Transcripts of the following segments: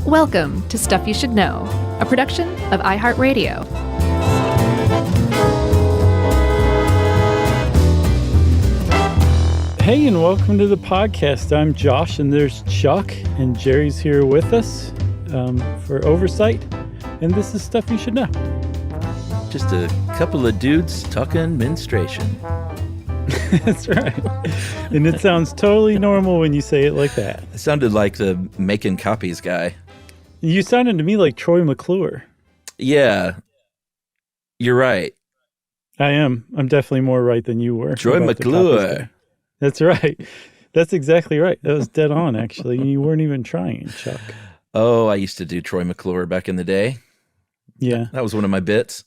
Welcome to Stuff You Should Know, a production of iHeartRadio. Hey, and welcome to the podcast. I'm Josh, and there's Chuck, and Jerry's here with us for oversight, and this is Stuff You Should Know. Just a couple of dudes talking menstruation. That's right. And it sounds totally normal when you say it like that. It sounded like the making copies guy. You sounded to me like Troy McClure. Yeah, you're right. I am. I'm definitely more right than you were. Troy McClure. That's right. That's exactly right. That was dead on, actually. You weren't even trying, Chuck. Oh, I used to do Troy McClure back in the day. Yeah. That was one of my bits.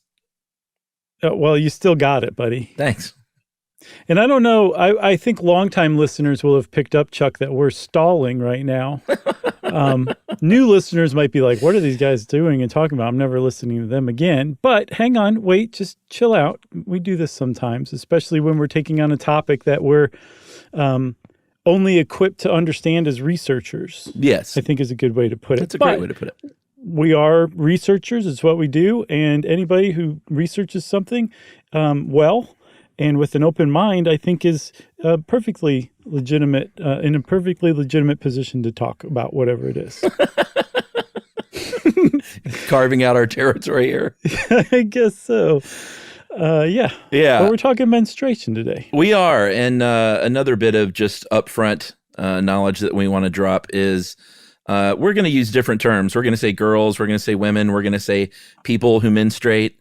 Well, you still got it, buddy. Thanks. And I don't know, I think longtime listeners will have picked up, Chuck, that we're stalling right now. New listeners might be like, what are these guys doing and talking about? I'm never listening to them again. But hang on, wait, just chill out. We do this sometimes, especially when we're taking on a topic that we're only equipped to understand as researchers. Yes. I think is a good way to put it. That's a great way to put it. We are researchers. It's what we do. And anybody who researches something and with an open mind, I think is perfectly legitimate, in a perfectly legitimate position to talk about whatever it is. Carving out our territory here. I guess so. Yeah. But we're talking menstruation today. We are. And another bit of just upfront knowledge that we want to drop is we're going to use different terms. We're going to say girls. We're going to say women. We're going to say people who menstruate.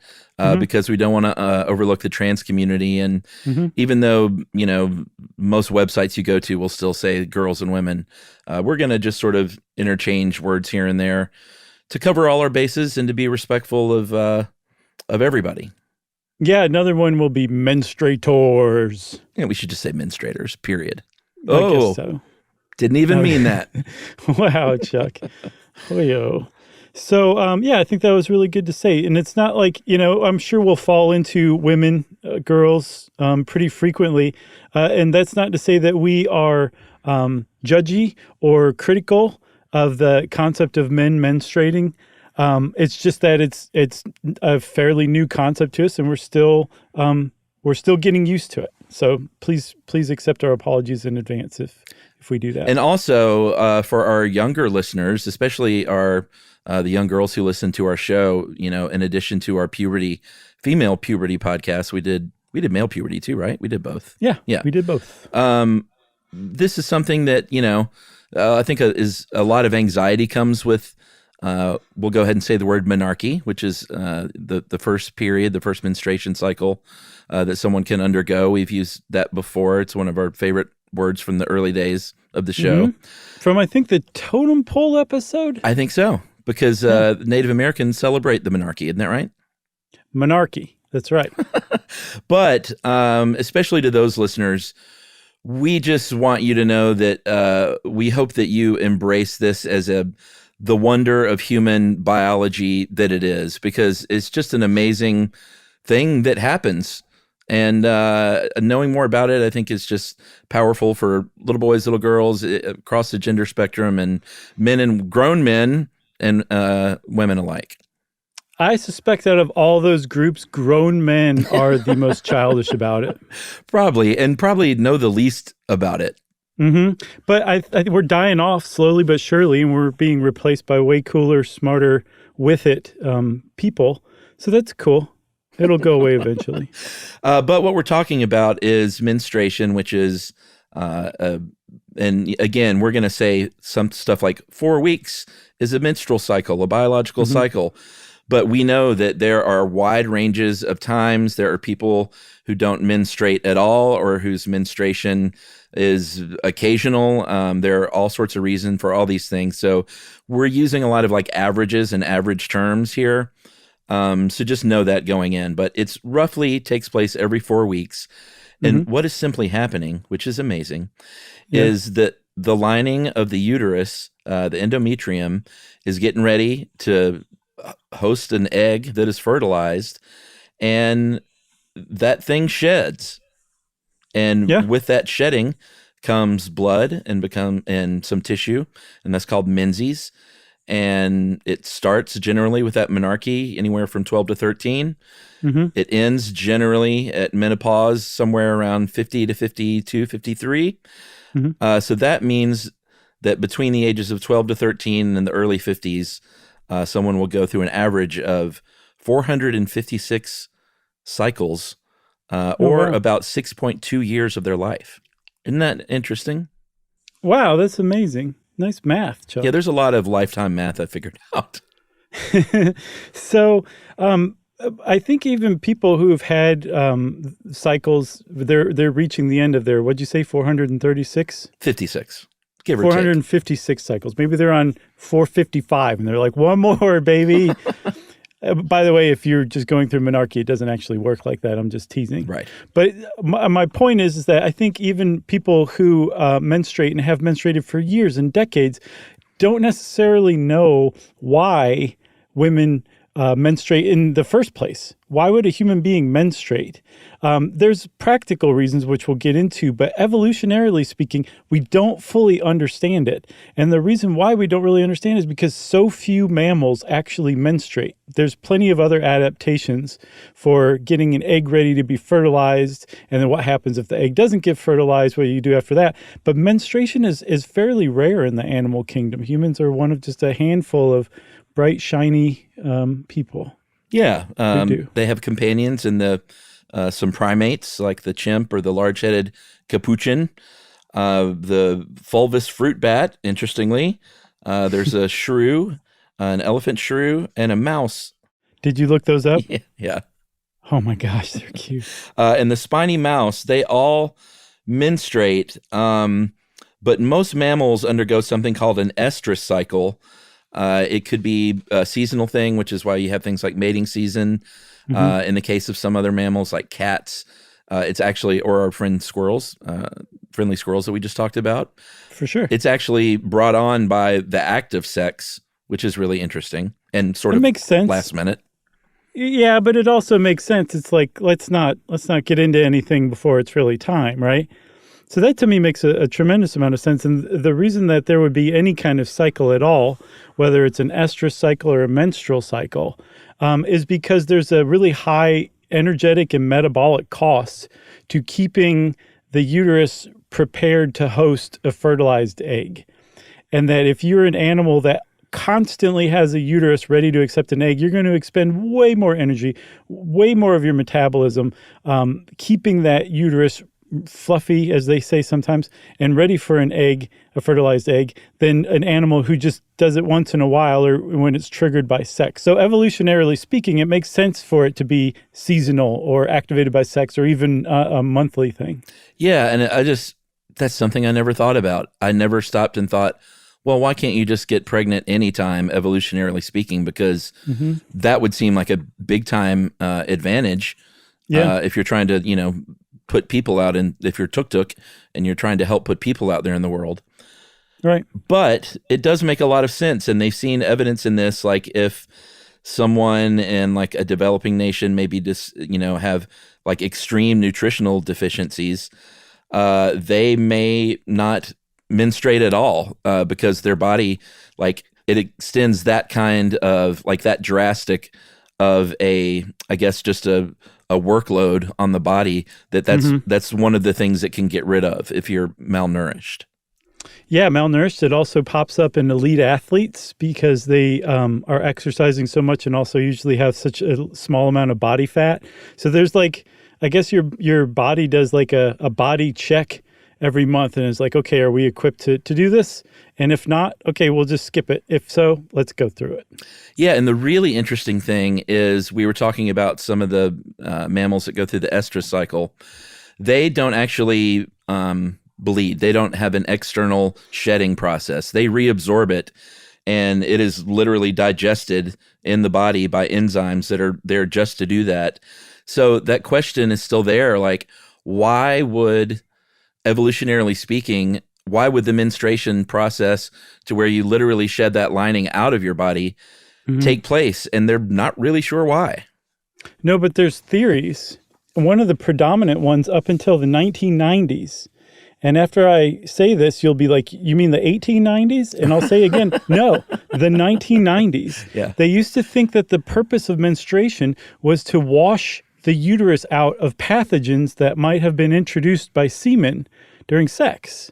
Because we don't want to overlook the trans community. And even though, you know, most websites you go to will still say girls and women, we're going to just sort of interchange words here and there to cover all our bases and to be respectful of everybody. Yeah, another one will be menstruators. Yeah, we should just say menstruators, period. I guess so. Didn't even mean that. Wow, Chuck. Oh, So, I think that was really good to say. And it's not like, you know, I'm sure we'll fall into women, girls pretty frequently. And that's not to say that we are judgy or critical of the concept of men menstruating. It's just that it's a fairly new concept to us, and we're still getting used to it. So please accept our apologies in advance if we do that. And also for our younger listeners, especially the young girls who listen to our show, you know, in addition to our female puberty podcast, we did male puberty too, right? We did both. Yeah, we did both. This is something that, you know, I think is a lot of anxiety comes with, we'll go ahead and say the word menarche, which is the first period, the first menstruation cycle that someone can undergo. We've used that before. It's one of our favorite words from the early days of the show. From, I think, the totem pole episode? I think so. Because Native Americans celebrate the menarche, isn't that right? Menarche, that's right. But especially to those listeners, we just want you to know that we hope that you embrace this as the wonder of human biology that it is, because it's just an amazing thing that happens. And knowing more about it, I think, is just powerful for little boys, little girls, across the gender spectrum, and men and grown men and women alike. I suspect out of all those groups, grown men are the most childish about it. Probably know the least about it. But I think we're dying off slowly but surely, and we're being replaced by way cooler, smarter, with it people. So that's cool. It'll go away eventually. But what we're talking about is menstruation, which is, and again, we're going to say some stuff like 4 weeks is a menstrual cycle, a biological cycle. But we know that there are wide ranges of times. There are people who don't menstruate at all, or whose menstruation is occasional. There are all sorts of reasons for all these things. So we're using a lot of like averages and average terms here. So just know that going in. But it's roughly takes place every 4 weeks. And what is simply happening, which is amazing, is that the lining of the uterus, the endometrium, is getting ready to host an egg that is fertilized, and that thing sheds. And with that shedding comes blood and some tissue, and that's called menses. and it starts generally with that menarche, anywhere from 12 to 13. It ends generally at menopause, somewhere around 50 to 52, 53. So that means that between the ages of 12 to 13 and the early 50s, someone will go through an average of 456 cycles, or about 6.2 years of their life. Isn't that interesting? Wow, that's amazing. Nice math, Chuck. Yeah, there's a lot of lifetime math I figured out. So, I think even people who have had cycles, they're reaching the end of their, what'd you say, 436? 56, give or take. 456 cycles. Maybe they're on 455 and they're like, one more, baby. By the way, if you're just going through menarche, it doesn't actually work like that. I'm just teasing. Right. But my point is that I think even people who menstruate and have menstruated for years and decades don't necessarily know why women menstruate in the first place. Why would a human being menstruate? There's practical reasons, which we'll get into, but evolutionarily speaking, we don't fully understand it. And the reason why we don't really understand is because so few mammals actually menstruate. There's plenty of other adaptations for getting an egg ready to be fertilized, and then what happens if the egg doesn't get fertilized, what do you do after that? But menstruation is fairly rare in the animal kingdom. Humans are one of just a handful of bright, shiny people. Yeah, they have companions in some primates like the chimp or the large-headed capuchin, the fulvous fruit bat. Interestingly, there's a shrew, an elephant shrew, and a mouse. Did you look those up? Yeah. Oh my gosh, they're cute. And the spiny mouse, they all menstruate, but most mammals undergo something called an estrus cycle. It could be a seasonal thing, which is why you have things like mating season. In the case of some other mammals like cats, it's actually, or our friendly squirrels that we just talked about. For sure. It's actually brought on by the act of sex, which is really interesting and sort of makes sense. Last minute. Yeah, but it also makes sense. It's like, let's not get into anything before it's really time, right? So that to me makes a tremendous amount of sense. And the reason that there would be any kind of cycle at all, whether it's an estrus cycle or a menstrual cycle, is because there's a really high energetic and metabolic cost to keeping the uterus prepared to host a fertilized egg. And that if you're an animal that constantly has a uterus ready to accept an egg, you're going to expend way more energy, way more of your metabolism, keeping that uterus fluffy, as they say sometimes, and ready for an egg, a fertilized egg, than an animal who just does it once in a while or when it's triggered by sex. So evolutionarily speaking, it makes sense for it to be seasonal or activated by sex or even a monthly thing. Yeah, and that's something I never thought about. I never stopped and thought, well, why can't you just get pregnant anytime, evolutionarily speaking? Because that would seem like a big time advantage if you're trying to, put people out in, if you're tuk-tuk and you're trying to help put people out there in the world. Right. But it does make a lot of sense. And they've seen evidence in this, like if someone in like a developing nation maybe just, have like extreme nutritional deficiencies, they may not menstruate at all because their body, like it extends that kind of, like that drastic of just a workload on the body that's one of the things it can get rid of if you're malnourished. Yeah, malnourished. It also pops up in elite athletes because they are exercising so much and also usually have such a small amount of body fat. So there's like, I guess your body does like a body check every month and is like, okay, are we equipped to do this? And if not, okay, we'll just skip it. If so, let's go through it. Yeah, and the really interesting thing is we were talking about some of the mammals that go through the estrus cycle. They don't actually bleed. They don't have an external shedding process. They reabsorb it, and it is literally digested in the body by enzymes that are there just to do that. So that question is still there, like, why would, evolutionarily speaking, why would the menstruation process to where you literally shed that lining out of your body take place? And they're not really sure why. No, but there's theories. One of the predominant ones up until the 1990s, And after I say this, you'll be like, you mean the 1890s? And I'll say again, no, the 1990s. Yeah. They used to think that the purpose of menstruation was to wash the uterus out of pathogens that might have been introduced by semen during sex.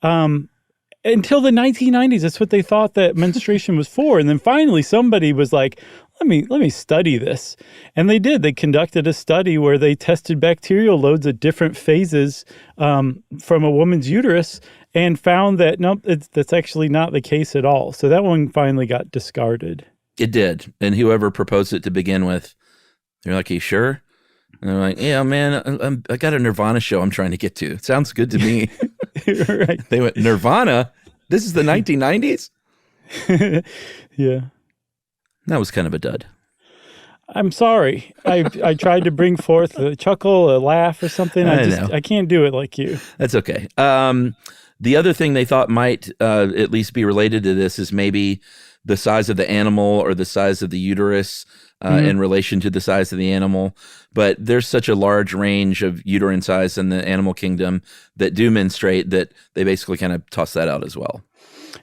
Until the 1990s, that's what they thought that menstruation was for. And then finally somebody was like, let me study this. And they did. They conducted a study where they tested bacterial loads at different phases from a woman's uterus and found that, nope, that's actually not the case at all. So that one finally got discarded. It did. And whoever proposed it to begin with, they're like, are you sure? And they're like, yeah, man, I got a Nirvana show I'm trying to get to. It sounds good to me. Right. They went, Nirvana? This is the 1990s? Yeah. That was kind of a dud. I'm sorry. I tried to bring forth a chuckle, a laugh or something. I can't do it like you. That's okay. The other thing they thought might at least be related to this is maybe the size of the animal or the size of the uterus in relation to the size of the animal. But there's such a large range of uterine size in the animal kingdom that do menstruate that they basically kind of toss that out as well.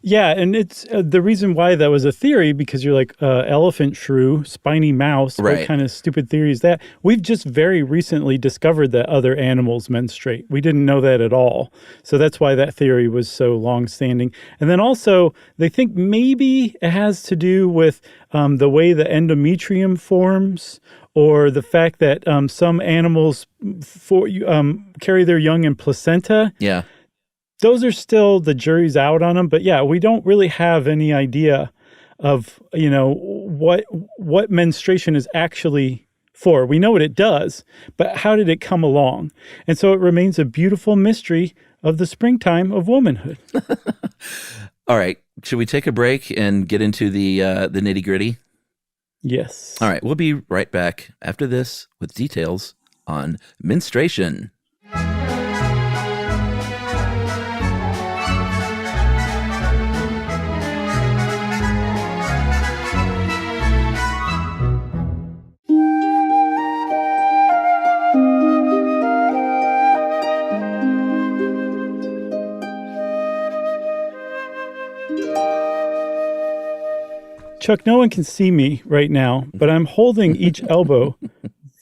Yeah, and it's the reason why that was a theory, because you're like elephant shrew, spiny mouse, right. What kind of stupid theory is that? We've just very recently discovered that other animals menstruate. We didn't know that at all. So that's why that theory was so long-standing. And then also, they think maybe it has to do with the way the endometrium forms, or the fact that some animals carry their young in placenta. Yeah. Those are still, the jury's out on them. But yeah, we don't really have any idea of, what menstruation is actually for. We know what it does, but how did it come along? And so it remains a beautiful mystery of the springtime of womanhood. All right. Should we take a break and get into the nitty gritty? Yes. All right. We'll be right back after this with details on menstruation. Chuck, no one can see me right now, but I'm holding each elbow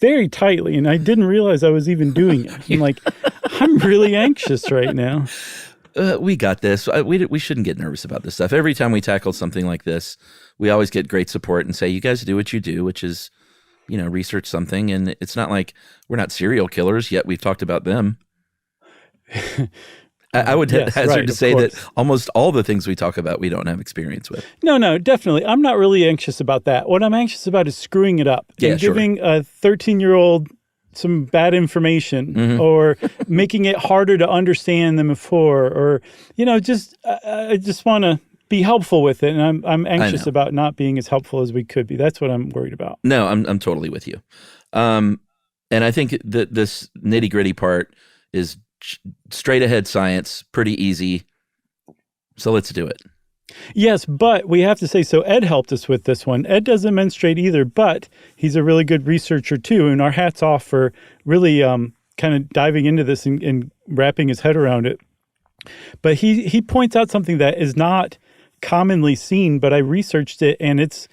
very tightly, and I didn't realize I was even doing it. I'm like, I'm really anxious right now. We got this. We shouldn't get nervous about this stuff. Every time we tackle something like this, we always get great support and say, you guys do what you do, which is, research something. And it's not like we're not serial killers, yet we've talked about them. I would hazard to say that almost all the things we talk about, we don't have experience with. No, definitely. I'm not really anxious about that. What I'm anxious about is screwing it up and giving a 13-year-old some bad information or making it harder to understand than before, or, I just want to be helpful with it. And I'm anxious about not being as helpful as we could be. That's what I'm worried about. No, I'm totally with you. And I think that this nitty gritty part is straight ahead science, pretty easy. So let's do it. Yes, but we have to say, so Ed helped us with this one. Ed doesn't menstruate either, but he's a really good researcher too. And our hats off for really kind of diving into this and wrapping his head around it. But he points out something that is not commonly seen, but I researched it, and it's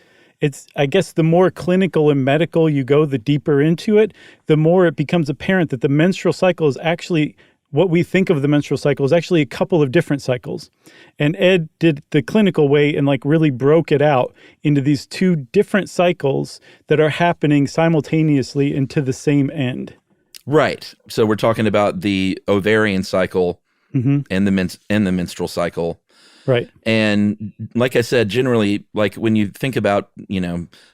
I guess the more clinical and medical you go, the deeper into it, the more it becomes apparent that the menstrual cycle is actually, what we think of the menstrual cycle is actually a couple of different cycles. And Ed did the clinical way and really broke it out into these two different cycles that are happening simultaneously and to the same end. Right. So we're talking about the ovarian cycle and the menstrual cycle. Right. And like I said, generally, like when you think about,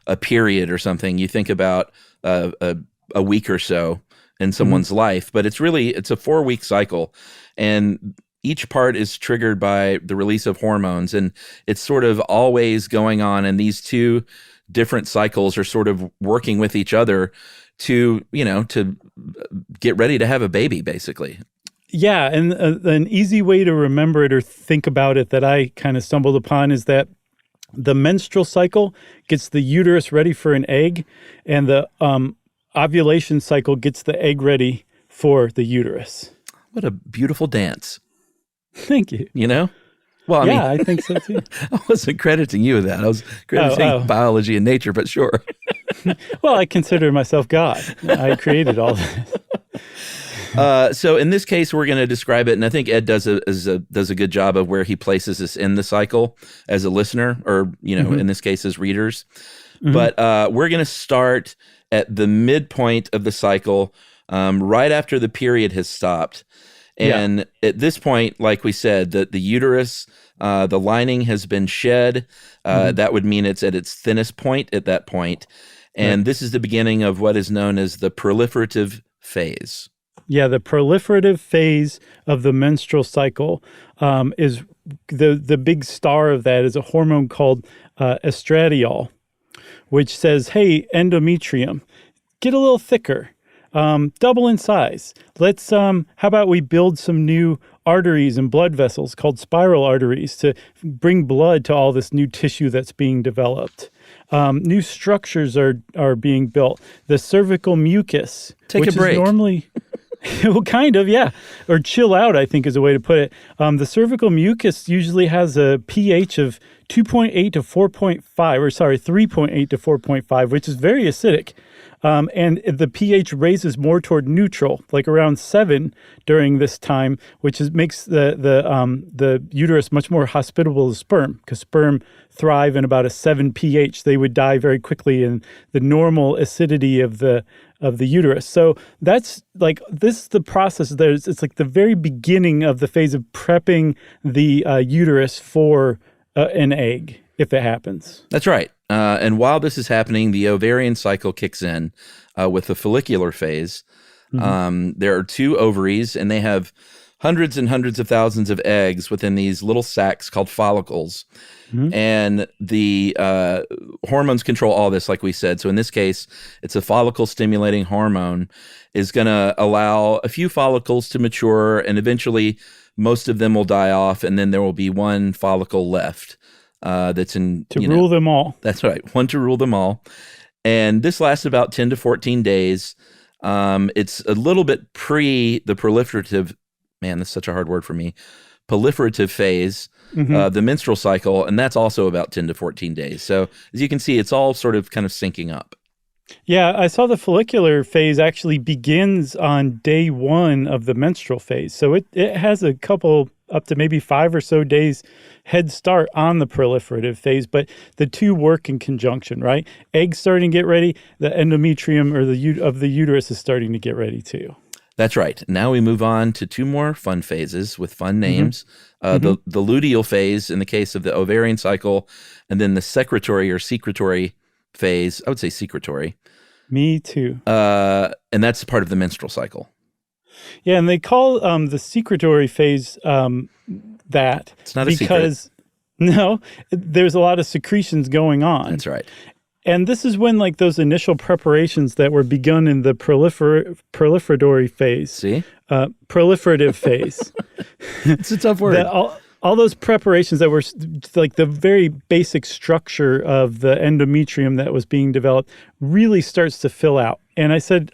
a period or something, you think about a week or so in someone's life, but it's a 4-week cycle, and each part is triggered by the release of hormones, and it's sort of always going on, and these two different cycles are sort of working with each other to get ready to have a baby, basically. Yeah, and an easy way to remember it or think about it that I kind of stumbled upon is that the menstrual cycle gets the uterus ready for an egg, and the ovulation cycle gets the egg ready for the uterus. What a beautiful dance. Thank you. You know? Well, I think so too. I wasn't crediting you with that. I was crediting biology and nature, but sure. Well, I consider myself God. I created all this. So in this case, we're going to describe it, and I think Ed does a good job of where he places us in the cycle as a listener, or in this case, as readers. Mm-hmm. But we're going to start at the midpoint of the cycle, right after the period has stopped. And at this point, like we said, the uterus, the lining has been shed. That would mean it's at its thinnest point at that point. And this is the beginning of what is known as the proliferative phase. Yeah, the proliferative phase of the menstrual cycle is the big star of that is a hormone called estradiol, which says, hey, endometrium, get a little thicker. Double in size. Let's, how about we build some new arteries and blood vessels called spiral arteries to bring blood to all this new tissue that's being developed. New structures are being built. The cervical mucus, which is normally, well, kind of, yeah, or chill out, I think is a way to put it. The cervical mucus usually has a pH of 2.8 to 4.5, or sorry, 3.8 to 4.5, which is very acidic. And the pH raises more toward neutral, like around 7 during this time, which makes the uterus much more hospitable to sperm, because sperm thrive in about a 7 pH. They would die very quickly in the normal acidity of the uterus. So that's like, this is the process. It's like the very beginning of the phase of prepping the uterus for an egg, if it happens. That's right. And while this is happening, the ovarian cycle kicks in with the follicular phase. There are 2 ovaries, and they have hundreds and hundreds of thousands of eggs within these little sacs called follicles. And the hormones control all this, like we said. So in this case, it's a follicle-stimulating hormone is going to allow a few follicles to mature, and eventually most of them will die off, and then there will be one follicle left. That's in to rule them all. That's right, one to rule them all, and this lasts about 10 to 14 days. It's a little bit pre the proliferative. Man, that's such a hard word for me. Proliferative phase, the menstrual cycle, and that's also about 10 to 14 days. So as you can see, it's all sort of kind of syncing up. Yeah, I saw the follicular phase actually begins on day 1 of the menstrual phase. So it has a couple, up to maybe 5 or so days head start on the proliferative phase, but the 2 work in conjunction, right? Eggs starting to get ready, the endometrium or the uterus is starting to get ready too. That's right. Now we move on to 2 more fun phases with fun names. The luteal phase in the case of the ovarian cycle, and then the secretory or secretory phase. I would say secretory. Me too. And that's part of the menstrual cycle. Yeah, and they call the secretory phase that. It's not a secret. No, there's a lot of secretions going on. That's right. And this is when like those initial preparations that were begun in the proliferatory phase. See? Proliferative phase. It's a tough word. All those preparations that were like the very basic structure of the endometrium that was being developed really starts to fill out. And I said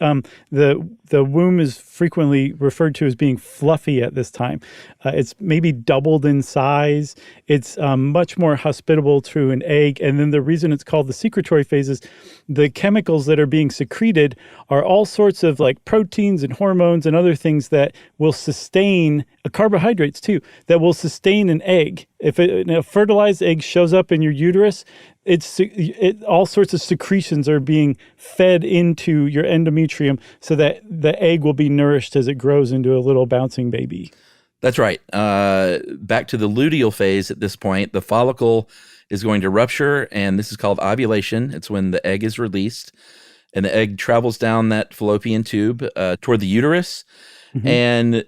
the womb is frequently referred to as being fluffy at this time. It's maybe doubled in size. It's much more hospitable to an egg. And then the reason it's called the secretory phase is the chemicals that are being secreted are all sorts of like proteins and hormones and other things that will sustain, carbohydrates too, that will sustain an egg. If a fertilized egg shows up in your uterus, all sorts of secretions are being fed into your endometrium so that the egg will be nourished as it grows into a little bouncing baby. That's right. Back to the luteal phase at this point, the follicle is going to rupture, and this is called ovulation. It's when the egg is released, and the egg travels down that fallopian tube toward the uterus. And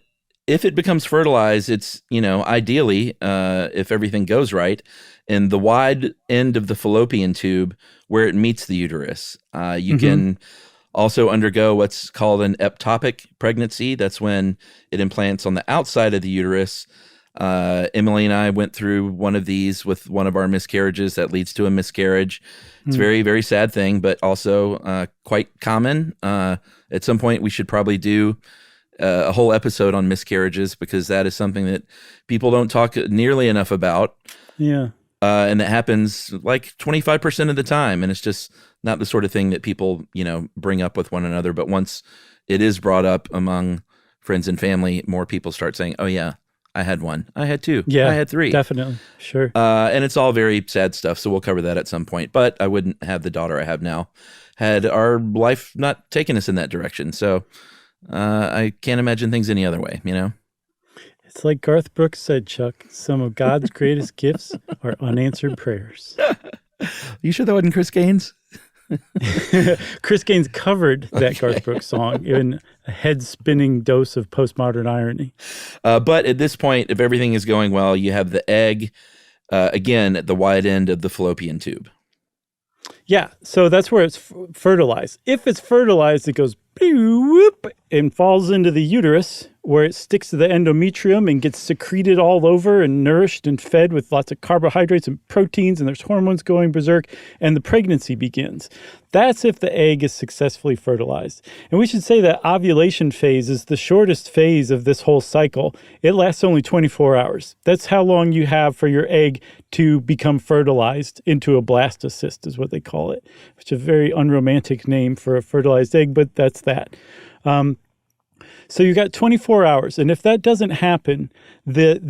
if it becomes fertilized, it's, ideally, if everything goes right, in the wide end of the fallopian tube where it meets the uterus. You can also undergo what's called an ectopic pregnancy. That's when it implants on the outside of the uterus. Emily and I went through one of these with one of our miscarriages that leads to a miscarriage. It's a very, very sad thing, but also quite common. At some point, we should probably do a whole episode on miscarriages, because that is something that people don't talk nearly enough about. Yeah. And that happens like 25% of the time. And it's just not the sort of thing that people, bring up with one another. But once it is brought up among friends and family, more people start saying, oh, yeah, I had one. I had two. Yeah, I had three. Definitely. Sure. And it's all very sad stuff. So we'll cover that at some point. But I wouldn't have the daughter I have now had our life not taken us in that direction. So I can't imagine things any other way, It's like Garth Brooks said, Chuck, some of God's greatest gifts are unanswered prayers. You sure that wasn't Chris Gaines? Chris Gaines covered that Garth Brooks song in a head-spinning dose of postmodern irony. But at this point, if everything is going well, you have the egg, again, at the wide end of the fallopian tube. Yeah, so that's where it's fertilized. If it's fertilized, it goes whoop and falls into the uterus, where it sticks to the endometrium and gets secreted all over and nourished and fed with lots of carbohydrates and proteins, and there's hormones going berserk, and the pregnancy begins. That's if the egg is successfully fertilized. And we should say that ovulation phase is the shortest phase of this whole cycle. It lasts only 24 hours. That's how long you have for your egg to become fertilized into a blastocyst, is what they call it, which is a very unromantic name for a fertilized egg, but that's that. So you got 24 hours, and if that doesn't happen, the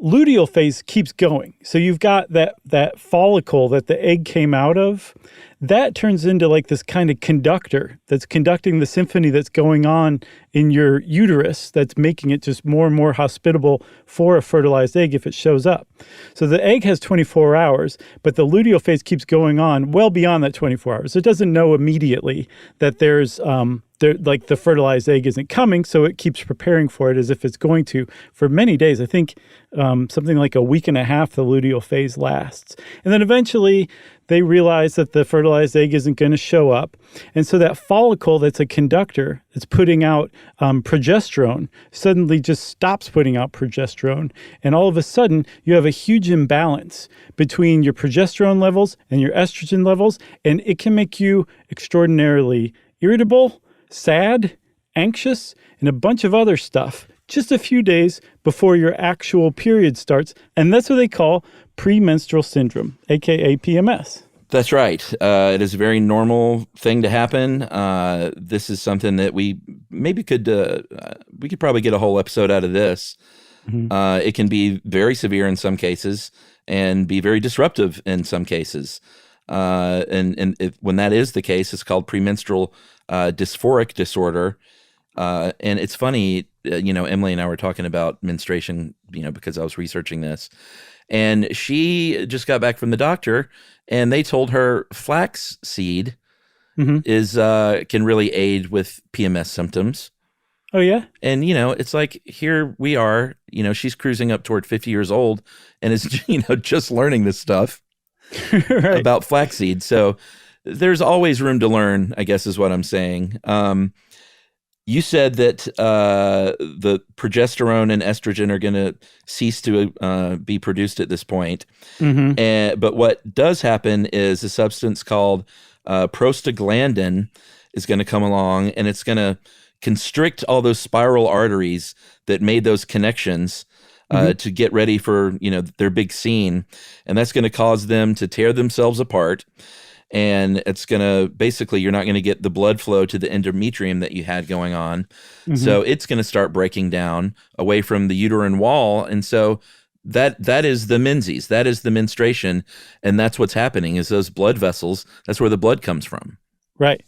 luteal phase keeps going. So you've got that follicle that the egg came out of, that turns into like this kind of conductor that's conducting the symphony that's going on in your uterus, that's making it just more and more hospitable for a fertilized egg if it shows up. So the egg has 24 hours, but the luteal phase keeps going on well beyond that 24 hours. It doesn't know immediately that there's like the fertilized egg isn't coming, so it keeps preparing for it as if it's going to for many days. I think something like a week and a half the luteal phase lasts. And then eventually they realize that the fertilized egg isn't going to show up. And so that follicle that's a conductor, that's putting out progesterone, suddenly just stops putting out progesterone. And all of a sudden, you have a huge imbalance between your progesterone levels and your estrogen levels. And it can make you extraordinarily irritable, sad, anxious, and a bunch of other stuff just a few days before your actual period starts. And that's what they call premenstrual syndrome, aka PMS. That's right. It is a very normal thing to happen. This is something that we could probably get a whole episode out of this. Mm-hmm. It can be very severe in some cases and be very disruptive in some cases. And when that is the case, it's called premenstrual dysphoric disorder. And it's funny, Emily and I were talking about menstruation, because I was researching this. And she just got back from the doctor, and they told her flax seed is can really aid with PMS symptoms. Oh, yeah? And, it's like, here we are, she's cruising up toward 50 years old and is, just learning this stuff right. about flaxseed. So there's always room to learn, I guess is what I'm saying. You said that the progesterone and estrogen are going to cease to be produced at this point. Mm-hmm. But what does happen is a substance called prostaglandin is going to come along, and it's going to constrict all those spiral arteries that made those connections to get ready for their big scene, and that's going to cause them to tear themselves apart. And it's going to, basically, you're not going to get the blood flow to the endometrium that you had going on. Mm-hmm. So it's going to start breaking down away from the uterine wall. And so that is the menses, that is the menstruation. And that's what's happening is those blood vessels, that's where the blood comes from. Right.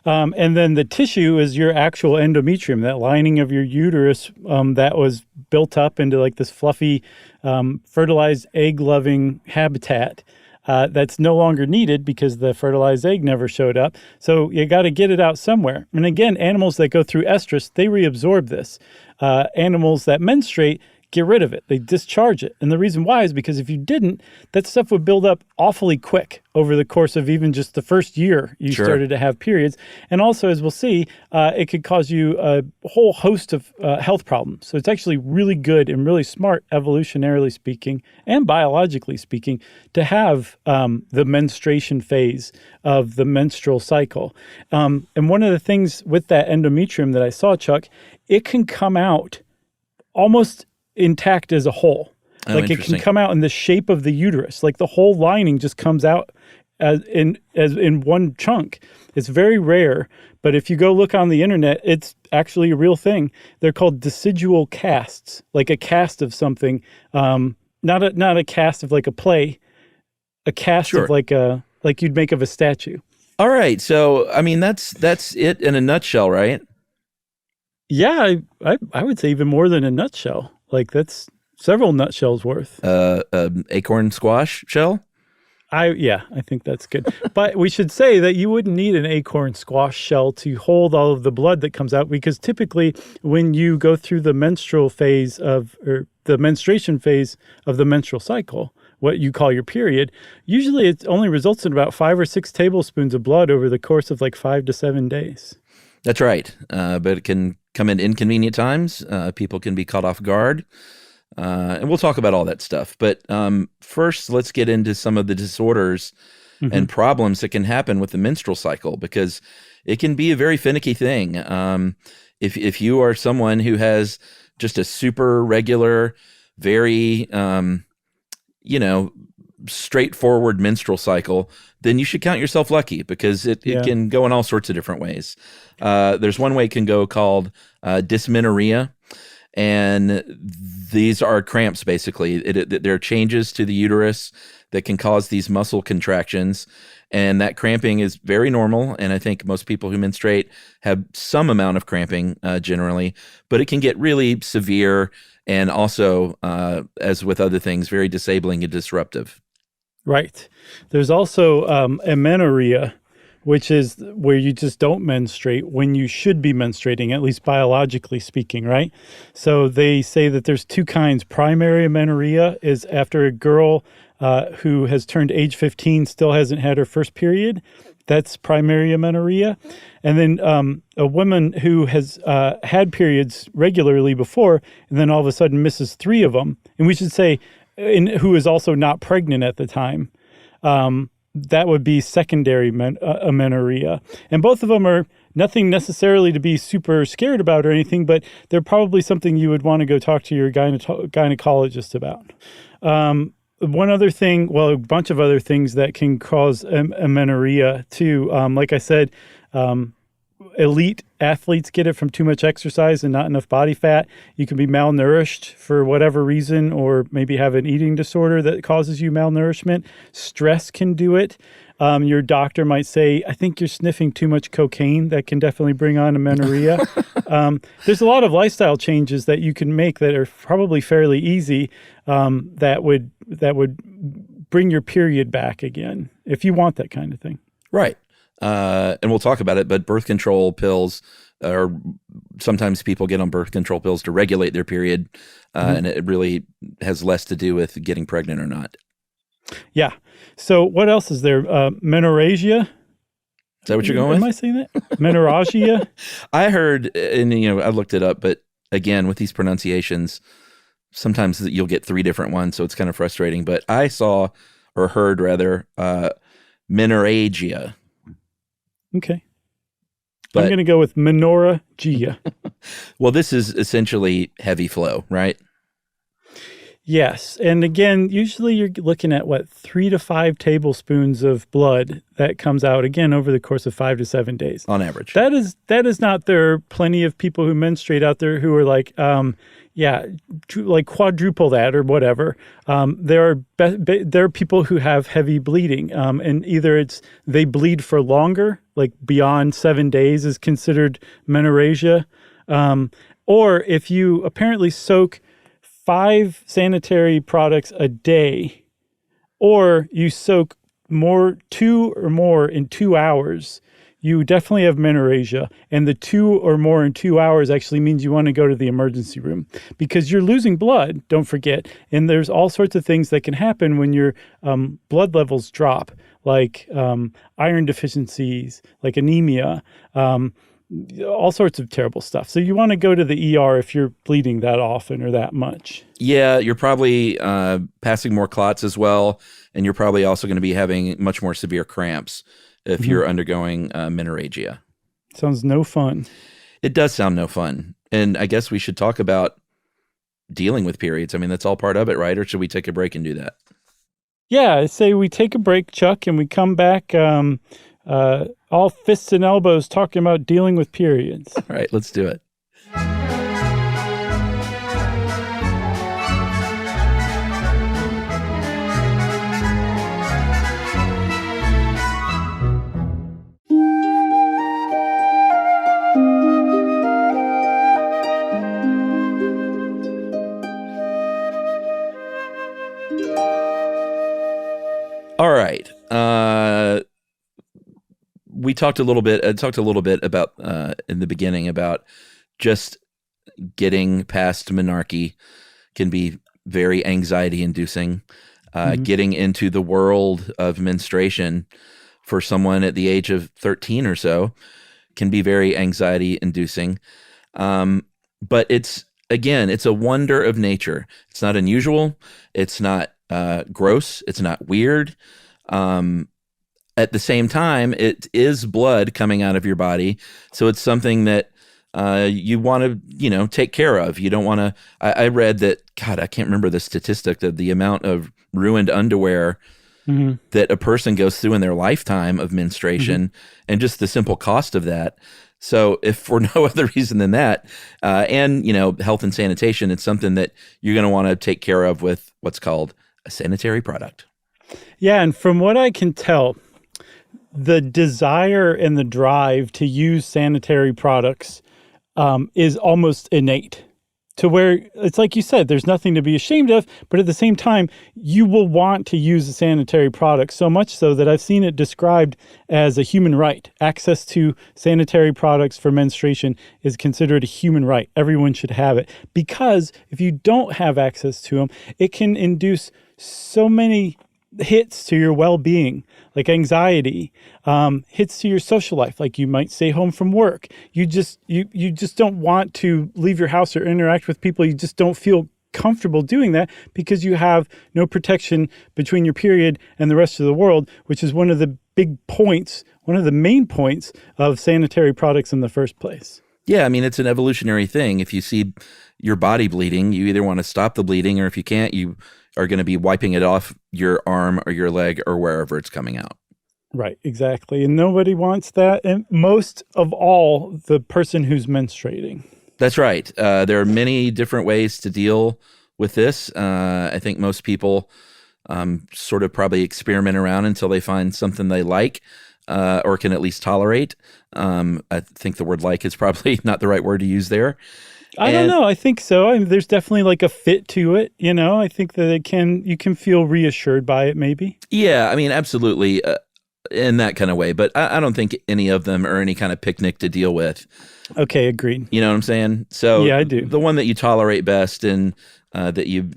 And then the tissue is your actual endometrium, that lining of your uterus that was built up into like this fluffy, fertilized egg-loving habitat. That's no longer needed because the fertilized egg never showed up. So you got to get it out somewhere. And again, animals that go through estrus, they reabsorb this. Animals that menstruate get rid of it. They discharge it. And the reason why is because if you didn't, that stuff would build up awfully quick over the course of even just the first year you started to have periods. And also, as we'll see, it could cause you a whole host of health problems. So it's actually really good and really smart, evolutionarily speaking and biologically speaking, to have the menstruation phase of the menstrual cycle. And one of the things with that endometrium that I saw, Chuck, it can come out almost intact as a whole. Like it can come out in the shape of the uterus. Like the whole lining just comes out as in one chunk. It's very rare, but if you go look on the internet, it's actually a real thing. They're called decidual casts, like a cast of something. Not a cast of like a play, a cast of like you'd make of a statue. All right. So, I mean, that's it in a nutshell, right? Yeah, I would say even more than a nutshell. Like that's several nutshells worth. Acorn squash shell? I think that's good. But we should say that you wouldn't need an acorn squash shell to hold all of the blood that comes out, because typically when you go through the menstrual phase or the menstruation phase of the menstrual cycle, what you call your period, usually it only results in about 5 or 6 tablespoons of blood over the course of like 5 to 7 days. That's right. But it can come in inconvenient times. People can be caught off guard. And we'll talk about all that stuff. But first, let's get into some of the disorders and problems that can happen with the menstrual cycle, because it can be a very finicky thing. If you are someone who has just a super regular, very, straightforward menstrual cycle, then you should count yourself lucky, because it can go in all sorts of different ways. There's one way it can go called dysmenorrhea. And these are cramps, basically. There are changes to the uterus that can cause these muscle contractions. And that cramping is very normal. And I think most people who menstruate have some amount of cramping generally. But it can get really severe and also, as with other things, very disabling and disruptive. Right. There's also amenorrhea, which is where you just don't menstruate when you should be menstruating, at least biologically speaking, right? So they say that there's 2 kinds. Primary amenorrhea is after a girl who has turned age 15 still hasn't had her first period. That's primary amenorrhea. And then a woman who has had periods regularly before and then all of a sudden misses 3 of them, and we should say who is also not pregnant at the time, that would be secondary amenorrhea. And both of them are nothing necessarily to be super scared about or anything, but they're probably something you would want to go talk to your gynecologist about. One other thing, well, a bunch of other things that can cause amenorrhea too. Like I said, elite athletes get it from too much exercise and not enough body fat. You can be malnourished for whatever reason, or maybe have an eating disorder that causes you malnourishment. Stress can do it. Your doctor might say, I think you're sniffing too much cocaine. That can definitely bring on amenorrhea. There's a lot of lifestyle changes that you can make that are probably fairly easy, that would bring your period back again, if you want that kind of thing. Right. And we'll talk about it, but birth control pills, or sometimes people get on birth control pills to regulate their period, and it really has less to do with getting pregnant or not. Yeah. So what else is there? Menorrhagia? Is that what you're going with? Am I saying that? Menorrhagia? I heard, and I looked it up, but again, with these pronunciations, sometimes you'll get 3 different ones, so it's kind of frustrating. But I saw, or heard rather, menorrhagia. Okay. But I'm going to go with menorrhagia. Well, this is essentially heavy flow, right? Yes. And again, usually you're looking at 3 to 5 tablespoons of blood that comes out again over the course of 5 to 7 days. On average. That is not, there are plenty of people who menstruate out there who are like, like quadruple that or whatever. There are people who have heavy bleeding, and either they bleed for longer, like beyond 7 days is considered menorrhagia, or if you apparently soak 5 sanitary products a day, or you soak 2 or more in 2 hours, you definitely have menorrhagia. And the 2 or more in 2 hours actually means you want to go to the emergency room because you're losing blood, don't forget. And there's all sorts of things that can happen when your blood levels drop, like iron deficiencies, like anemia, all sorts of terrible stuff. So you want to go to the ER if you're bleeding that often or that much. Yeah, you're probably passing more clots as well, and you're probably also going to be having much more severe cramps if you're undergoing menorrhagia. Sounds no fun. It does sound no fun. And I guess we should talk about dealing with periods. I mean, that's all part of it, right? Or should we take a break and do that? Yeah, I say we take a break, Chuck, and we come back all fists and elbows talking about dealing with periods. All right, let's do it. All right. We talked a little bit. I talked a little bit about in the beginning about just getting past menarche can be very anxiety-inducing. Getting into the world of menstruation for someone at the age of 13 or so can be very anxiety-inducing. But it's a wonder of nature. It's not unusual. It's not gross. It's not weird. At the same time, it is blood coming out of your body. So it's something that you want to, take care of. You don't want to. I read that, God, I can't remember the statistic of the amount of ruined underwear that a person goes through in their lifetime of menstruation and just the simple cost of that. So if for no other reason than that, and, health and sanitation, it's something that you're going to want to take care of with what's called a sanitary product. Yeah, and from what I can tell, the desire and the drive to use sanitary products is almost innate, to where it's like you said, there's nothing to be ashamed of, but at the same time, you will want to use a sanitary product, so much so that I've seen it described as a human right. Access to sanitary products for menstruation is considered a human right. Everyone should have it, because if you don't have access to them, it can induce so many hits to your well-being, like anxiety, hits to your social life, like you might stay home from work. You just don't want to leave your house or interact with people. You just don't feel comfortable doing that because you have no protection between your period and the rest of the world, which is one of the main points of sanitary products in the first place. Yeah, I mean, it's an evolutionary thing. If you see your body bleeding, you either want to stop the bleeding, or if you can't, you are going to be wiping it off your arm or your leg or wherever it's coming out. Right, exactly. And nobody wants that. And most of all, the person who's menstruating. That's right. There are many different ways to deal with this. I think most people sort of probably experiment around until they find something they like or can at least tolerate. I think the word like is probably not the right word to use there. I don't know. I think so. I mean, there's definitely like a fit to it. I think that you can feel reassured by it, maybe. Yeah, I mean, absolutely, in that kind of way. But I don't think any of them are any kind of picnic to deal with. Okay, agreed. You know what I'm saying? So yeah, I do. The one that you tolerate best and that you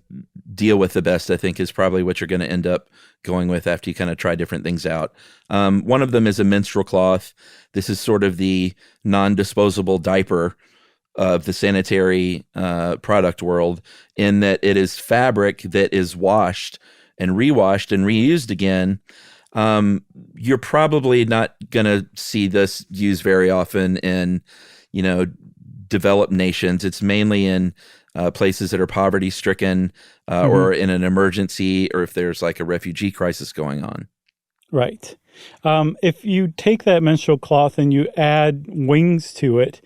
deal with the best, I think, is probably what you're going to end up going with after you kind of try different things out. One of them is a menstrual cloth. This is sort of the non-disposable diaper of the sanitary product world, in that it is fabric that is washed and rewashed and reused again. You're probably not going to see this used very often in, developed nations. It's mainly in places that are poverty stricken or in an emergency, or if there's like a refugee crisis going on. Right. If you take that menstrual cloth and you add wings to it,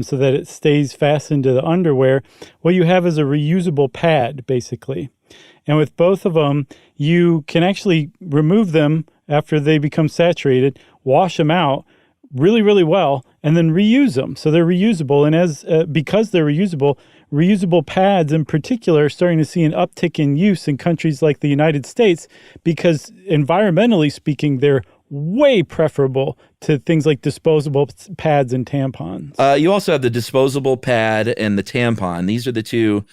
so that it stays fastened to the underwear, what you have is a reusable pad, basically. And with both of them, you can actually remove them after they become saturated, wash them out really, really well, and then reuse them. So they're reusable. And because they're reusable pads in particular are starting to see an uptick in use in countries like the United States, because environmentally speaking, they're way preferable to things like disposable pads and tampons. You also have the disposable pad and the tampon. These are the two,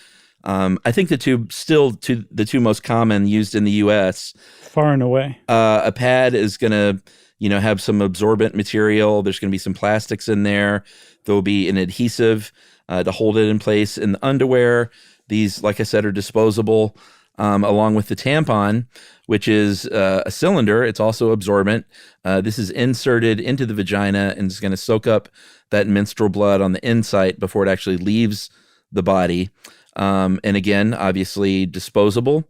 I think the two most common used in the U.S. Far and away. A pad is going to, have some absorbent material. There's going to be some plastics in there. There'll be an adhesive to hold it in place. In the underwear, these, like I said, are disposable, along with the tampon, which is a cylinder. It's also absorbent. This is inserted into the vagina and is going to soak up that menstrual blood on the inside before it actually leaves the body. And again, obviously disposable.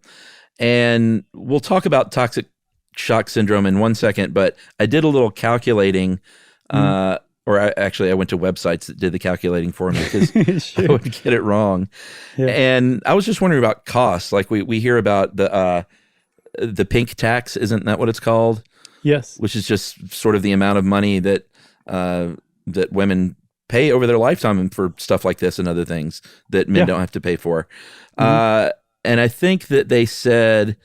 And we'll talk about toxic shock syndrome in 1 second, but I did a little calculating, I went to websites that did the calculating for me because Sure. I would get it wrong. Yeah. And I was just wondering about costs. Like we hear about the pink tax, isn't that what it's called? Yes. Which is just sort of the amount of money that that women pay over their lifetime for stuff like this and other things that men don't have to pay for. And I think that they said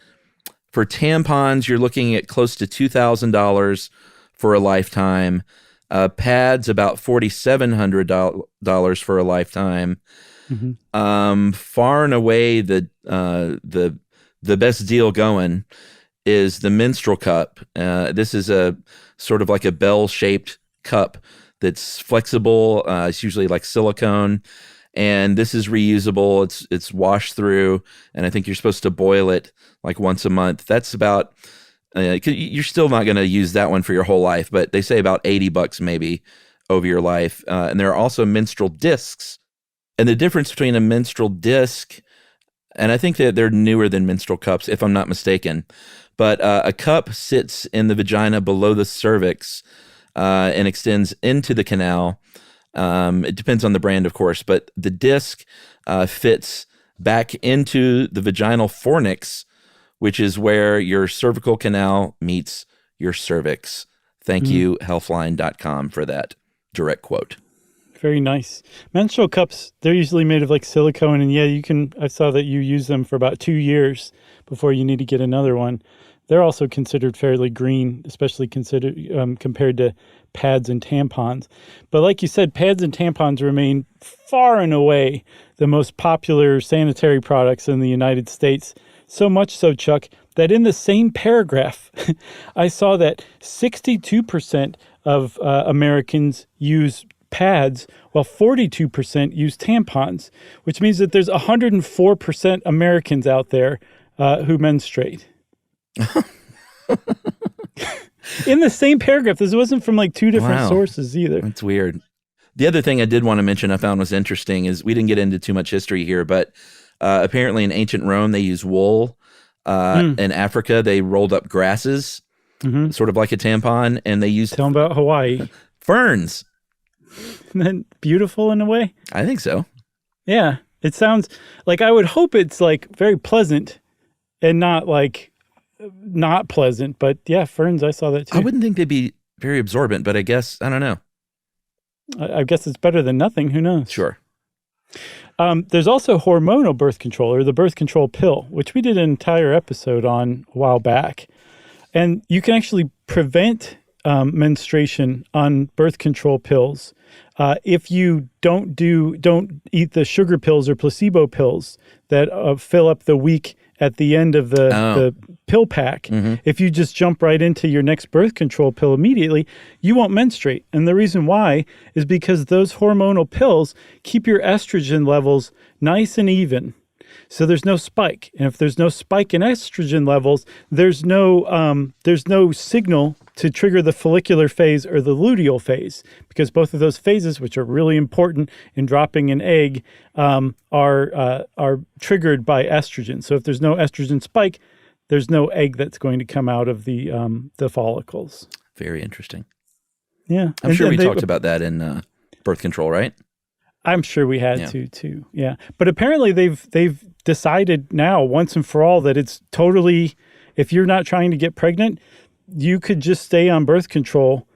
for tampons, you're looking at close to $2,000 for a lifetime. Pads about $4,700 for a lifetime. Far and away the best deal going is the menstrual cup. This is a sort of like a bell-shaped cup that's flexible. It's usually like silicone, and this is reusable. It's washed through, and I think you're supposed to boil it like once a month. That's about. You're still not going to use that one for your whole life, but they say about $80 maybe over your life. And there are also menstrual discs. And the difference between a menstrual disc, and I think that they're newer than menstrual cups, if I'm not mistaken, but a cup sits in the vagina below the cervix and extends into the canal. It depends on the brand, of course, but the disc fits back into the vaginal fornix, which is where your cervical canal meets your cervix. Thank you, healthline.com, for that direct quote. Very nice. Menstrual cups, they're usually made of like silicone, and I saw that you use them for about 2 years before you need to get another one. They're also considered fairly green, especially compared to pads and tampons. But like you said, pads and tampons remain far and away the most popular sanitary products in the United States. So much so, Chuck, that in the same paragraph, I saw that 62% of Americans use pads, while 42% use tampons, which means that there's 104% Americans out there who menstruate. In the same paragraph. This wasn't from like two different sources either. That's weird. The other thing I did want to mention I found was interesting is we didn't get into too much history here, but apparently in ancient Rome, they used wool. In Africa, they rolled up grasses, sort of like a tampon, and they used... Tell them about Hawaii. Ferns. Isn't that beautiful in a way? I think so. Yeah. It sounds like, I would hope it's like very pleasant and not like not pleasant, but yeah, ferns, I saw that too. I wouldn't think they'd be very absorbent, but I guess, I don't know. I guess it's better than nothing. Who knows? Sure. There's also hormonal birth control, or the birth control pill, which we did an entire episode on a while back. And you can actually prevent menstruation on birth control pills if you don't eat the sugar pills or placebo pills that fill up the week at the end of the pill pack. If you just jump right into your next birth control pill immediately, you won't menstruate. And the reason why is because those hormonal pills keep your estrogen levels nice and even. So there's no spike. And if there's no spike in estrogen levels, there's no signal to trigger the follicular phase or the luteal phase, because both of those phases, which are really important in dropping an egg, are triggered by estrogen. So if there's no estrogen spike, there's no egg that's going to come out of the follicles. Very interesting. Yeah. I'm sure we talked about that in birth control, right? I'm sure we had to too. Yeah. But apparently they've decided now once and for all that it's totally, if you're not trying to get pregnant, you could just stay on birth control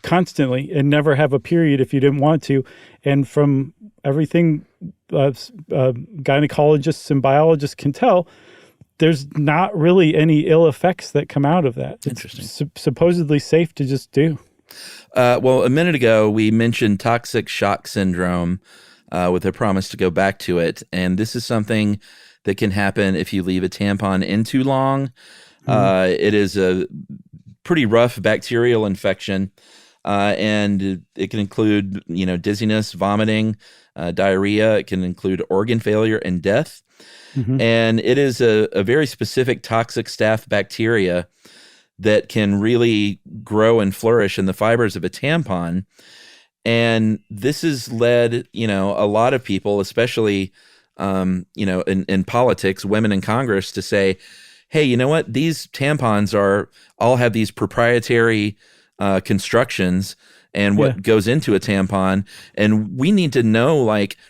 constantly and never have a period if you didn't want to. And from everything gynecologists and biologists can tell, there's not really any ill effects that come out of that. It's Interesting. Supposedly safe to just do. Well, a minute ago, we mentioned toxic shock syndrome with a promise to go back to it. And this is something that can happen if you leave a tampon in too long. It is a pretty rough bacterial infection, and it can include, dizziness, vomiting, diarrhea. It can include organ failure and death. And it is a very specific toxic staph bacteria that can really grow and flourish in the fibers of a tampon. And this has led, a lot of people, especially, in politics, women in Congress, to say, hey, you know what? These tampons all have these proprietary constructions and what goes into a tampon. And we need to know,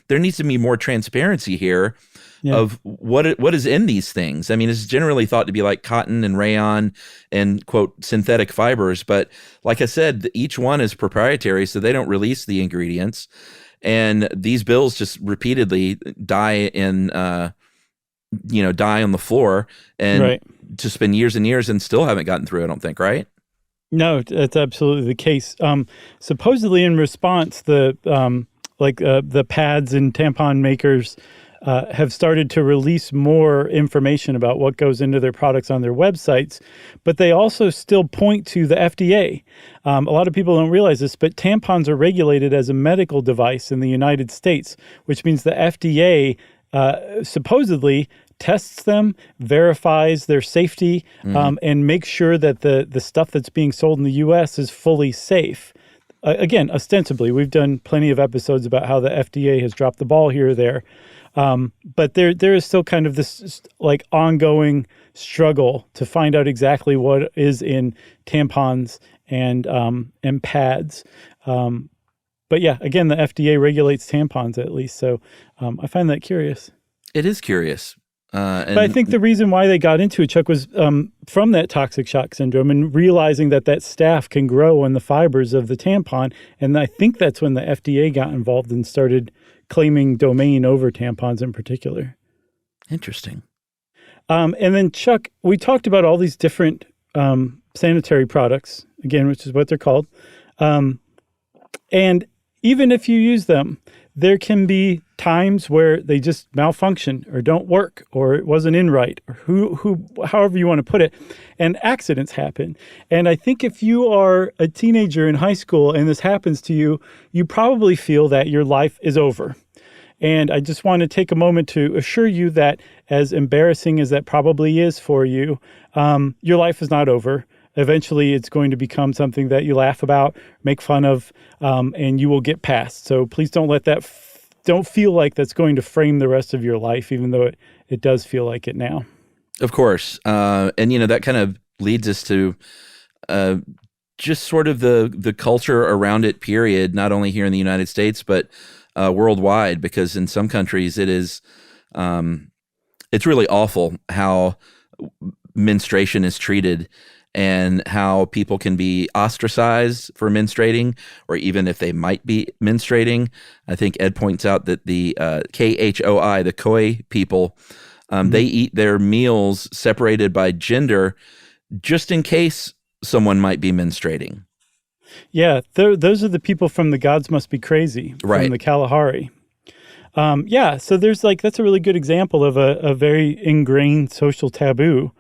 there needs to be more transparency here of what is in these things. I mean, it's generally thought to be like cotton and rayon and, quote, synthetic fibers. But like I said, each one is proprietary, so they don't release the ingredients. And these bills just repeatedly die on the floor and to spend years and years and still haven't gotten through, I don't think, right? No, that's absolutely the case. Supposedly in response, the pads and tampon makers have started to release more information about what goes into their products on their websites, but they also still point to the FDA. A lot of people don't realize this, but tampons are regulated as a medical device in the United States, which means the FDA supposedly tests them, verifies their safety, and makes sure that the stuff that's being sold in the U.S. is fully safe. Again, ostensibly, we've done plenty of episodes about how the FDA has dropped the ball here or there. But there is still kind of this ongoing struggle to find out exactly what is in tampons and pads. But yeah, again, the FDA regulates tampons at least. So I find that curious. It is curious. But I think the reason why they got into it, Chuck, was from that toxic shock syndrome and realizing that staph can grow in the fibers of the tampon. And I think that's when the FDA got involved and started claiming domain over tampons in particular. Interesting. And then, Chuck, we talked about all these different sanitary products, again, which is what they're called. And even if you use them, there can be times where they just malfunction or don't work or it wasn't in right or however you want to put it, and accidents happen. And I think if you are a teenager in high school and this happens to you, you probably feel that your life is over. And I just want to take a moment to assure you that as embarrassing as that probably is for you, your life is not over. Eventually, it's going to become something that you laugh about, make fun of, and you will get past. So please don't let that, don't feel like that's going to frame the rest of your life, even though it does feel like it now. Of course. And, that kind of leads us to just sort of the culture around it, period, not only here in the United States, but worldwide, because in some countries it is, it's really awful how menstruation is treated and how people can be ostracized for menstruating, or even if they might be menstruating. I think Ed points out that the KHOI, the Khoi people, they eat their meals separated by gender just in case someone might be menstruating. Yeah, those are the people from the Gods Must Be Crazy, from the Kalahari. So there's that's a really good example of a very ingrained social taboo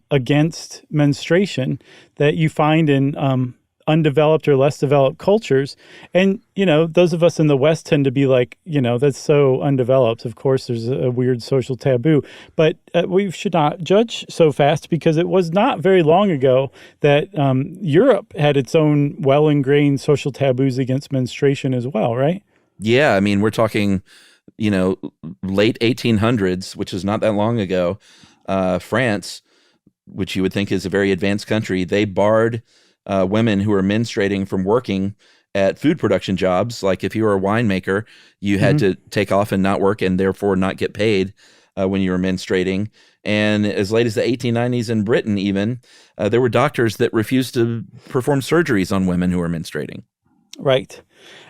against menstruation that you find in undeveloped or less developed cultures. And, those of us in the West tend to be that's so undeveloped. Of course, there's a weird social taboo, but we should not judge so fast, because it was not very long ago that Europe had its own well-ingrained social taboos against menstruation as well, right? Yeah, I mean, we're talking, late 1800s, which is not that long ago. France, which you would think is a very advanced country, they barred women who were menstruating from working at food production jobs. Like if you were a winemaker, you had to take off and not work and therefore not get paid when you were menstruating. And as late as the 1890s in Britain even, there were doctors that refused to perform surgeries on women who were menstruating. Right.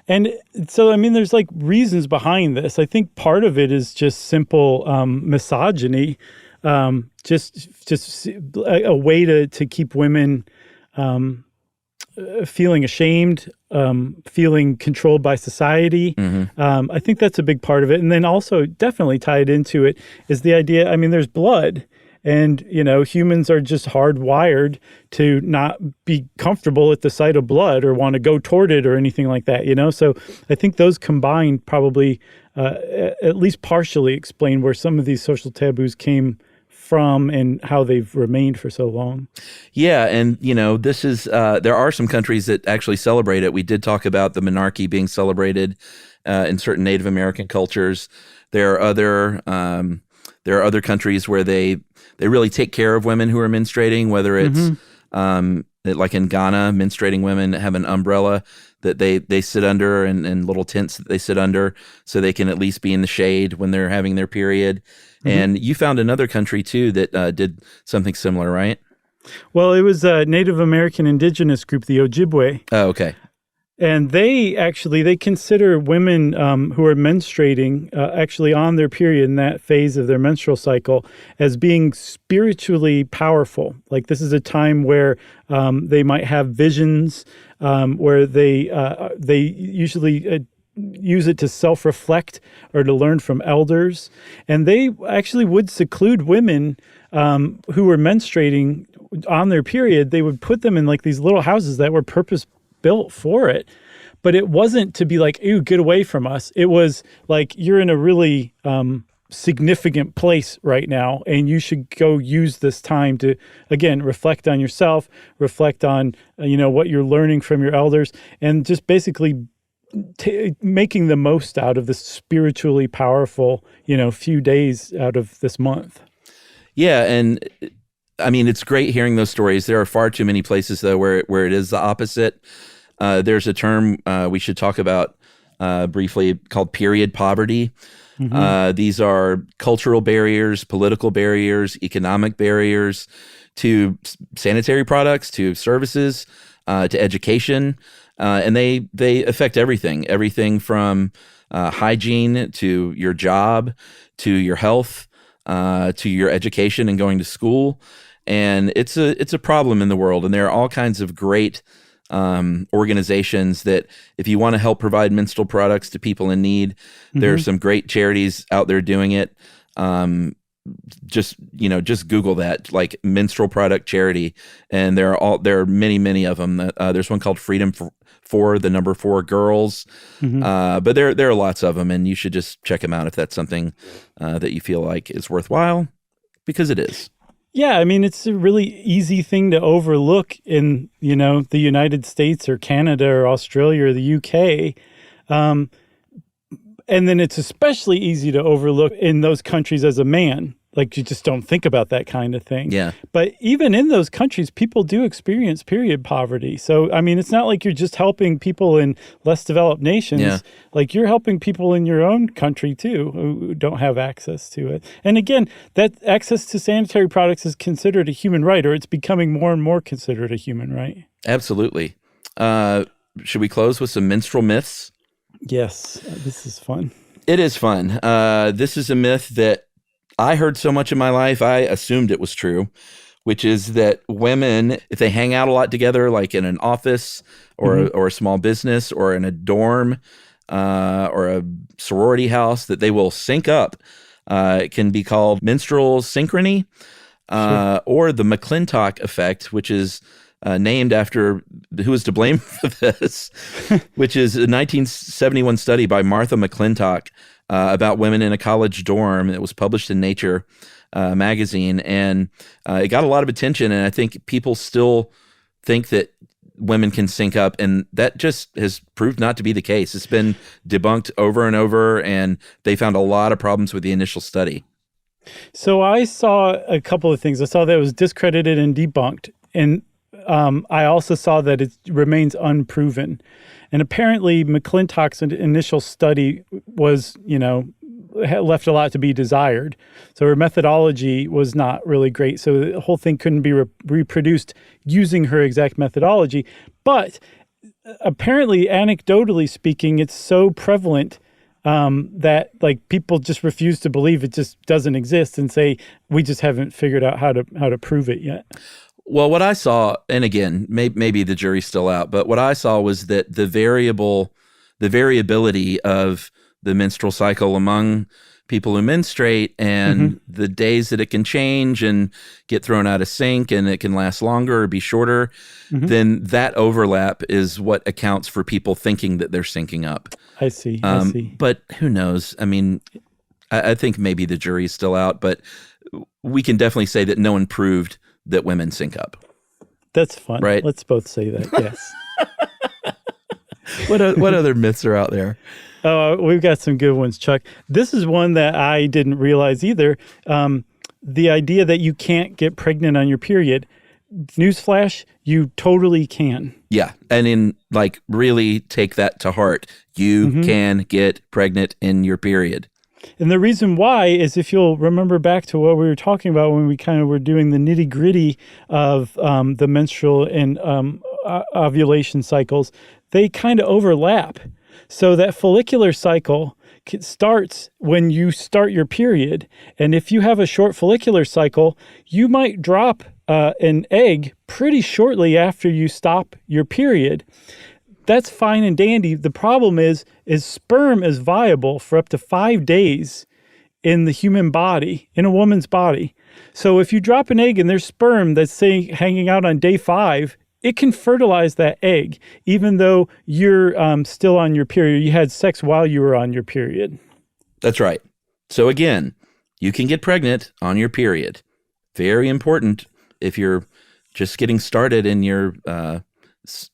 And so, I mean, there's reasons behind this. I think part of it is just simple misogyny. just a way to keep women feeling ashamed, feeling controlled by society. I think that's a big part of it. And then also definitely tied into it is the idea, I mean, there's blood. And, humans are just hardwired to not be comfortable at the sight of blood or want to go toward it or anything like that, So I think those combined probably at least partially explain where some of these social taboos came from and how they've remained for so long. Yeah, and this is there are some countries that actually celebrate it. We did talk about the monarchy being celebrated in certain Native American cultures. There are other countries where they really take care of women who are menstruating, whether it's like in Ghana, menstruating women have an umbrella that they sit under and little tents that they sit under so they can at least be in the shade when they're having their period. And you found another country too that did something similar, right? Well, it was a Native American indigenous group, the Ojibwe. Oh, okay. And they consider women who are menstruating actually on their period in that phase of their menstrual cycle as being spiritually powerful. Like this is a time where they might have visions, where they usually use it to self-reflect or to learn from elders. And they actually would seclude women who were menstruating on their period. They would put them in like these little houses that were purpose-built for it. But it wasn't to be like, ew, get away from us. It was like, you're in a really significant place right now, and you should go use this time to, again, reflect on yourself, reflect on, what you're learning from your elders, and just basically making the most out of this spiritually powerful, few days out of this month. Yeah, and I mean, it's great hearing those stories. There are far too many places, though, where it is the opposite. There's a term we should talk about briefly called period poverty. These are cultural barriers, political barriers, economic barriers to sanitary products, to services, to education. And they affect everything from hygiene to your job, to your health, to your education and going to school. And it's a problem in the world. And there are all kinds of great organizations that, if you want to help provide menstrual products to people in need, there are some great charities out there doing it. Just Google that, like menstrual product charity, and there are many of them. There's one called Freedom for the number 4 girls, but there are lots of them, and you should just check them out if that's something that you feel like is worthwhile, because it is. Yeah, I mean, it's a really easy thing to overlook in, the United States or Canada or Australia or the UK. And then it's especially easy to overlook in those countries as a man. Like, you just don't think about that kind of thing. Yeah. But even in those countries, people do experience period poverty. So, I mean, it's not like you're just helping people in less developed nations. Yeah. Like, you're helping people in your own country, too, who don't have access to it. And again, that access to sanitary products is considered a human right, or it's becoming more and more considered a human right. Absolutely. Should we close with some menstrual myths? Yes, this is fun. It is fun. This is a myth that I heard so much in my life, I assumed it was true, which is that women, if they hang out a lot together, like in an office or a small business or in a dorm or a sorority house, that they will sync up. It can be called menstrual synchrony or the McClintock effect, which is named after who was to blame for this, which is a 1971 study by Martha McClintock about women in a college dorm. It was published in Nature magazine, and it got a lot of attention. And I think people still think that women can sync up, and that just has proved not to be the case. It's been debunked over and over, and they found a lot of problems with the initial study. So I saw a couple of things. I saw that it was discredited and debunked, and I also saw that it remains unproven. And apparently McClintock's initial study was, left a lot to be desired. So her methodology was not really great. So the whole thing couldn't be reproduced using her exact methodology. But apparently, anecdotally speaking, it's so prevalent that like people just refuse to believe it just doesn't exist and say we just haven't figured out how to prove it yet. Well, what I saw, and again, maybe the jury's still out, but what I saw was that the variability of the menstrual cycle among people who menstruate and the days that it can change and get thrown out of sync and it can last longer or be shorter, then that overlap is what accounts for people thinking that they're syncing up. I see. But who knows? I mean, I think maybe the jury's still out, but we can definitely say that no one proved that women sync up. That's fun. Right? Let's both say that, yes. What other myths are out there? Oh, we've got some good ones, Chuck. This is one that I didn't realize either. The idea that you can't get pregnant on your period. Newsflash, you totally can. Yeah. And really take that to heart. You can get pregnant in your period. And the reason why is if you'll remember back to what we were talking about when we kind of were doing the nitty gritty of the menstrual and ovulation cycles, they kind of overlap. So that follicular cycle starts when you start your period. And if you have a short follicular cycle, you might drop an egg pretty shortly after you stop your period. That's fine and dandy. The problem is sperm is viable for up to 5 days in the human body, in a woman's body. So if you drop an egg and there's sperm that's hanging out on day 5, it can fertilize that egg, even though you're still on your period. You had sex while you were on your period. That's right. So again, you can get pregnant on your period. Very important if you're just getting started in your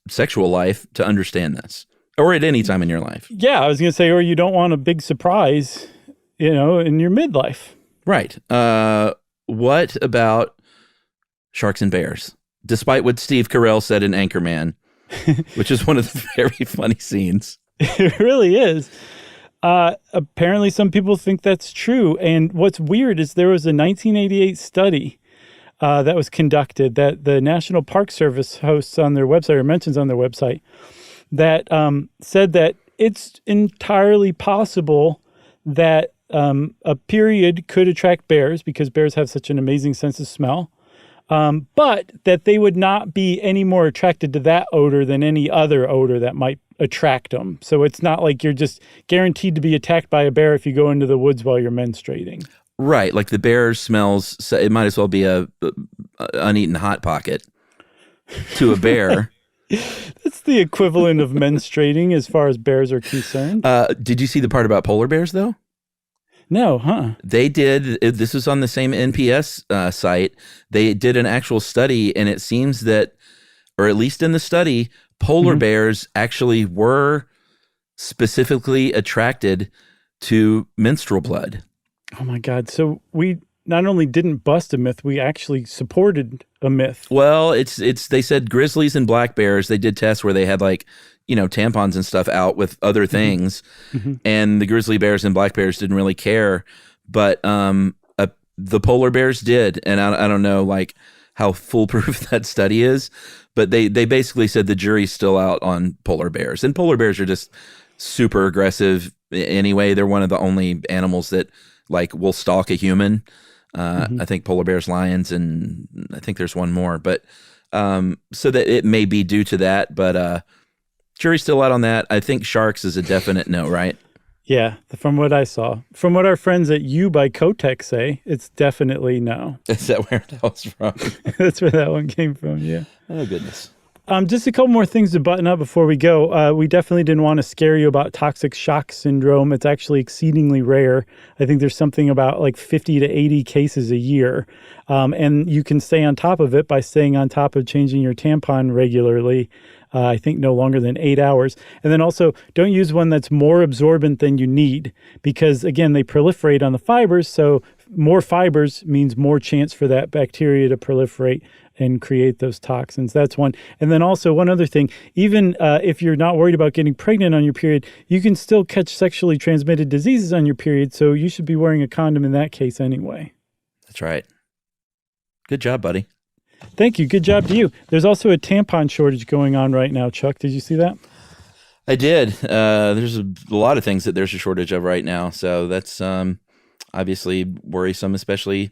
sexual life to understand this, or at any time in your life. Yeah, I was going to say, or you don't want a big surprise, in your midlife. Right. What about sharks and bears? Despite what Steve Carell said in Anchorman, which is one of the very funny scenes. It really is. Apparently some people think that's true. And what's weird is there was a 1988 study that was conducted that the National Park Service hosts on their website or mentions on their website that said that it's entirely possible that a period could attract bears because bears have such an amazing sense of smell. But that they would not be any more attracted to that odor than any other odor that might attract them. So it's not like you're just guaranteed to be attacked by a bear if you go into the woods while you're menstruating. Right. Like the bear smells, it might as well be a uneaten Hot Pocket to a bear. That's the equivalent of menstruating as far as bears are concerned. Did you see the part about polar bears, though? No, huh? They did. This was on the same NPS site. They did an actual study, and it seems that, or at least in the study, polar bears actually were specifically attracted to menstrual blood. Oh, my God. So we not only didn't bust a myth, we actually supported a myth. Well, they said grizzlies and black bears, they did tests where they had tampons and stuff out with other things. And the grizzly bears and black bears didn't really care, but the polar bears did. And I don't know how foolproof that study is, but they basically said the jury's still out on polar bears. And polar bears are just super aggressive anyway. They're one of the only animals that will stalk a human. I think polar bears, lions, and I think there's one more, but so that it may be due to that, but jury's still out on that. I think sharks is a definite no, right? Yeah, from what I saw. From what our friends at U by Kotek say, it's definitely no. Is that where that was from? That's where that one came from, yeah. Oh, goodness. Just a couple more things to button up before we go. We definitely didn't want to scare you about toxic shock syndrome. It's actually exceedingly rare. I think there's something about 50 to 80 cases a year. And you can stay on top of it by staying on top of changing your tampon regularly. I think no longer than 8 hours. And then also don't use one that's more absorbent than you need because, again, they proliferate on the fibers. So more fibers means more chance for that bacteria to proliferate and create those toxins. That's one. And then also one other thing, even if you're not worried about getting pregnant on your period, you can still catch sexually transmitted diseases on your period. So you should be wearing a condom in that case anyway. That's right. Good job, buddy. Thank you. Good job to you. There's also a tampon shortage going on right now, Chuck. Did you see that? I did. There's a lot of things that there's a shortage of right now. So that's obviously worrisome, especially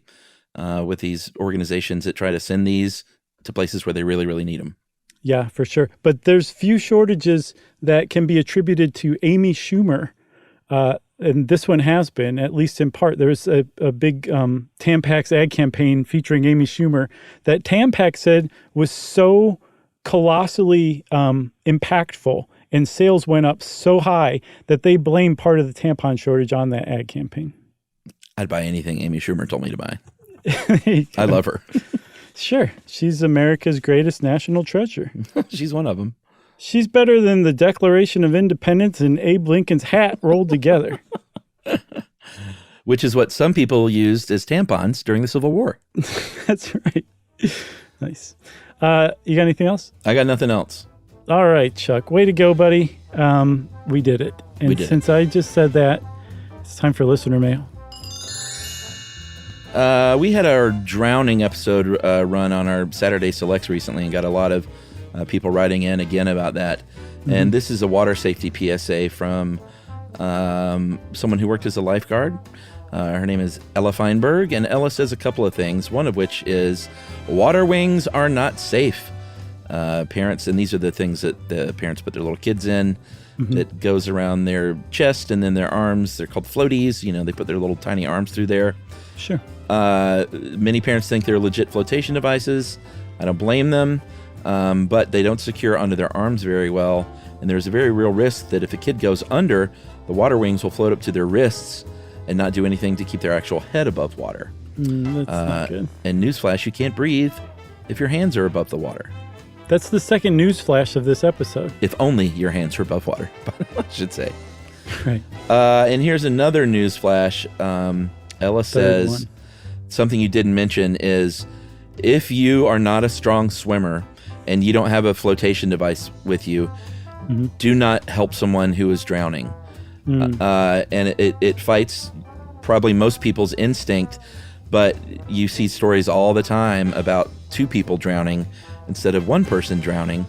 with these organizations that try to send these to places where they really, really need them. Yeah, for sure. But there's few shortages that can be attributed to Amy Schumer. And this one has been, at least in part. There's a big Tampax ad campaign featuring Amy Schumer that Tampax said was so colossally impactful, and sales went up so high that they blamed part of the tampon shortage on that ad campaign. I'd buy anything Amy Schumer told me to buy. I love her. Sure. She's America's greatest national treasure. She's one of them. She's better than the Declaration of Independence and Abe Lincoln's hat rolled together. Which is what some people used as tampons during the Civil War. That's right. Nice. You got anything else? I got nothing else. All right, Chuck. Way to go, buddy. We did it. And since I just said that, it's time for listener mail. We had our drowning episode run on our Saturday Selects recently and got a lot of people writing in again about that. Mm-hmm. And this is a water safety PSA from someone who worked as a lifeguard. Her name is Ella Feinberg, and Ella says a couple of things, one of which is water wings are not safe. Parents, and these are the things that the parents put their little kids in, that goes around their chest and then their arms. They're called floaties. You know, they put their little tiny arms through there. Sure. Many parents think they're legit flotation devices. I don't blame them, but they don't secure onto their arms very well. And there's a very real risk that if a kid goes under, the water wings will float up to their wrists and not do anything to keep their actual head above water. That's not good. And newsflash, you can't breathe if your hands are above the water. That's the second newsflash of this episode. If only your hands are above water, I should say. Right. And here's another newsflash. Ella says something you didn't mention is if you are not a strong swimmer and you don't have a flotation device with you, do not help someone who is drowning. And it fights probably most people's instinct, but you see stories all the time about two people drowning instead of one person drowning.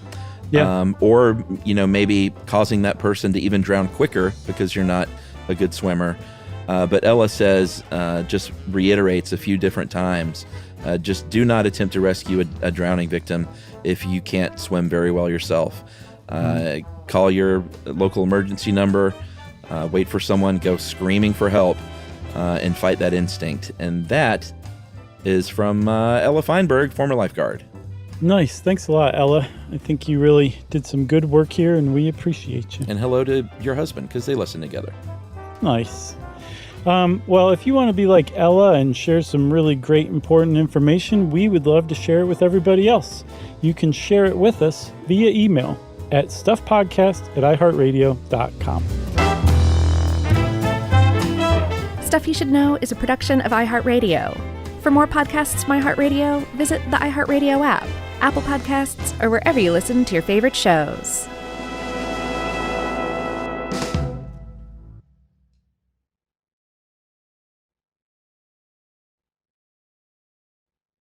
Yeah. Or, you know, maybe causing that person to even drown quicker because you're not a good swimmer. But Ella says, just reiterates a few different times, just do not attempt to rescue a drowning victim if you can't swim very well yourself. Call your local emergency number, wait for someone, go screaming for help, and fight that instinct. And that is from Ella Feinberg, former lifeguard. Nice. Thanks a lot, Ella. I think you really did some good work here, and we appreciate you. And hello to your husband, because they listen together. Nice. Well, if you want to be like Ella and share some really great, important information, we would love to share it with everybody else. You can share it with us via email at stuffpodcast@iheartradio.com. Stuff You Should Know is a production of iHeartRadio. For more podcasts from iHeartRadio, visit the iHeartRadio app, Apple Podcasts, or wherever you listen to your favorite shows.